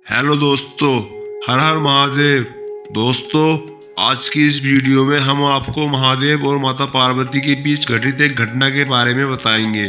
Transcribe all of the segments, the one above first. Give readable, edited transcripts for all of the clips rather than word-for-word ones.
Hello दोस्तों, हर हर महादेव। दोस्तों, आज की इस वीडियो में हम आपको महादेव और माता पार्वती के बीच घटित एक घटना के बारे में बताएंगे।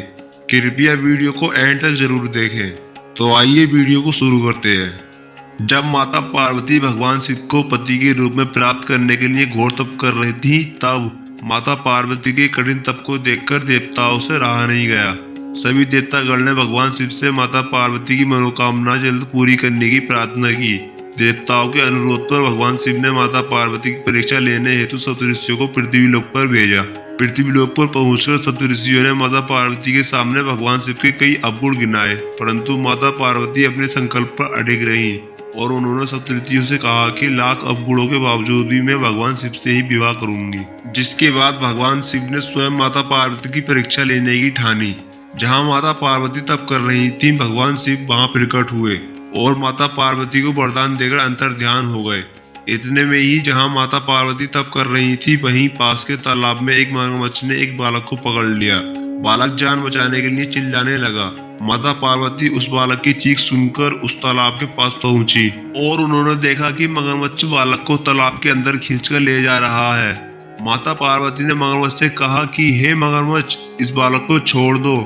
कृपया वीडियो को एंड तक जरूर देखें। तो आइए वीडियो को शुरू करते हैं। जब माता पार्वती भगवान शिव को पति के रूप में प्राप्त करने के लिए घोर तप कर रही थी, तब माता पार्वती के कठिन तप को देखकर देवताओं से रहा नहीं गया। सभी देवतागण ने भगवान शिव से माता पार्वती की मनोकामना जल्द पूरी करने की प्रार्थना की। देवताओं के अनुरोध पर भगवान शिव ने माता पार्वती की परीक्षा लेने हेतु सप्तऋषियों को पृथ्वीलोक पर भेजा। पृथ्वीलोक पर पहुंचकर सप्तऋषियों ने माता पार्वती के सामने भगवान शिव के कई अवगुण गिनाए, परंतु माता पार्वती अपने संकल्प पर अडिग रही और उन्होंने सप्तऋषियों से कहा कि लाख अवगुणों के बावजूद भी मैं भगवान शिव से ही विवाह करूंगी। जिसके बाद भगवान शिव ने स्वयं माता पार्वती की परीक्षा लेने की ठानी। जहां माता पार्वती तप कर रही थी, भगवान शिव वहां प्रकट हुए और माता पार्वती को वरदान देकर अंतर ध्यान हो गए। इतने में ही जहां माता पार्वती तप कर रही थी, वहीं पास के तालाब में एक मगरमच्छ ने एक बालक को पकड़ लिया। बालक जान बचाने के लिए चिल्लाने लगा। माता पार्वती उस बालक की चीख सुनकर उस तालाब के पास पहुंची और उन्होंने देखा कि मगरमच्छ बालक को तालाब के अंदर खींचकर ले जा रहा है। माता पार्वती ने मगरमच्छ से कहा कि हे मगरमच्छ, इस बालक को छोड़ दो।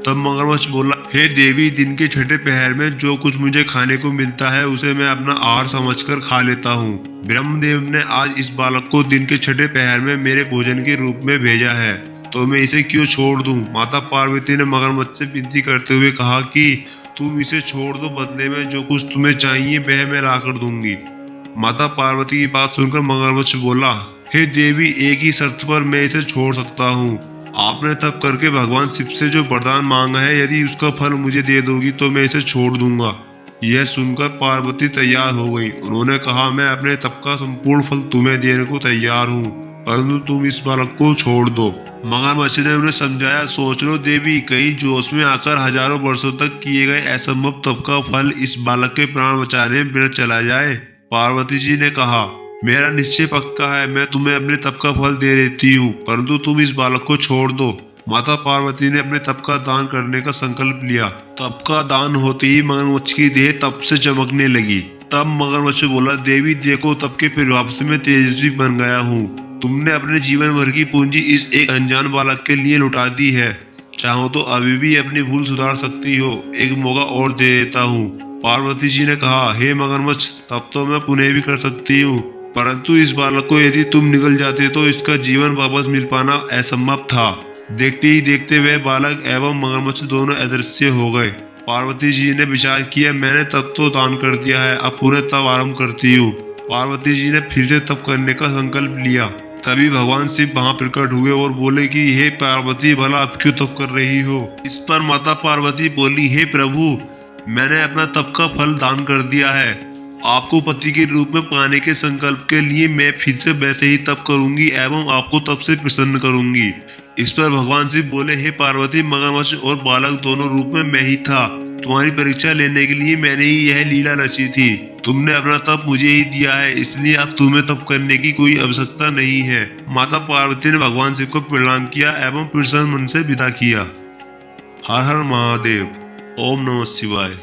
तब मगरमच्छ बोला, हे देवी, दिन के छठे पहर में जो कुछ मुझे खाने को मिलता है उसे मैं अपना आहार समझकर खा लेता हूँ। ब्रह्मदेव ने आज इस बालक को दिन के छठे पहर में मेरे भोजन के रूप में भेजा है, तो मैं इसे क्यों छोड़ दूं? माता पार्वती ने मगरमच्छ से विनती करते हुए कहा कि तुम इसे छोड़ दो, बदले में जो कुछ तुम्हें चाहिए वह मैं ला कर दूंगी। माता पार्वती की बात सुनकर मगरमच्छ बोला, हे देवी, एक ही शर्त पर मैं इसे छोड़ सकता हूँ। आपने तप करके भगवान शिव से जो वरदान मांगा है, यदि उसका फल मुझे दे दोगी तो मैं इसे छोड़ दूंगा। यह सुनकर पार्वती तैयार हो गई। उन्होंने कहा, मैं अपने तप का संपूर्ण फल तुम्हें देने को तैयार हूँ, परंतु तुम इस बालक को छोड़ दो। मगरमच्छ ने उन्हें समझाया, सोच लो देवी, कहीं जोश में आकर हजारों वर्षों तक किए गए असंभव तप का फल इस बालक के प्राण बचाने में व्यर्थ चला जाए। पार्वती जी ने कहा, मेरा निश्चय पक्का है, मैं तुम्हें अपने तप का फल दे देती हूँ, परंतु तुम इस बालक को छोड़ दो। माता पार्वती ने अपने तप का दान करने का संकल्प लिया। तप का दान होते ही मगरमच्छ की देह तप से चमकने लगी। तब मगरमच्छ बोला, देवी देखो, तप के प्रभाव से मैं तेजस्वी बन गया हूँ। तुमने अपने जीवन भर की पूंजी इस एक अनजान बालक के लिए लुटा दी है। चाहो तो अभी भी अपनी भूल सुधार सकती हो, एक मौका और दे देता हूँ। पार्वती जी ने कहा, हे मगरमच्छ, तब तो मैं पुनः भी कर सकती हूँ, परंतु इस बालक को यदि तुम निगल जाते तो इसका जीवन वापस मिल पाना असंभव था। देखते ही देखते वह बालक एवं मगरमच्छ दोनों अदृश्य हो गए। पार्वती जी ने विचार किया, मैंने तप तो दान कर दिया है, अब पुनः तप आरंभ करती हूँ। पार्वती जी ने फिर से तप करने का संकल्प लिया। तभी भगवान शिव वहां प्रकट हुए और बोले कि हे पार्वती, भला अब क्यों तप कर रही हो? इस पर माता पार्वती बोली, हे प्रभु, मैंने अपना तप का फल दान कर दिया है। आपको पति के रूप में पाने के संकल्प के लिए मैं फिर से वैसे ही तप करूंगी एवं आपको तप से प्रसन्न करूंगी। इस पर भगवान शिव बोले, हे पार्वती, मगरमच्छ और बालक दोनों रूप में मैं ही था। तुम्हारी परीक्षा लेने के लिए मैंने ही यह लीला रची थी। तुमने अपना तप मुझे ही दिया है, इसलिए अब तुम्हें तप करने की कोई आवश्यकता नहीं है। माता पार्वती ने भगवान शिव को प्रणाम किया एवं प्रसन्न मन से विदा किया। हर हर महादेव। ओम नमः शिवाय।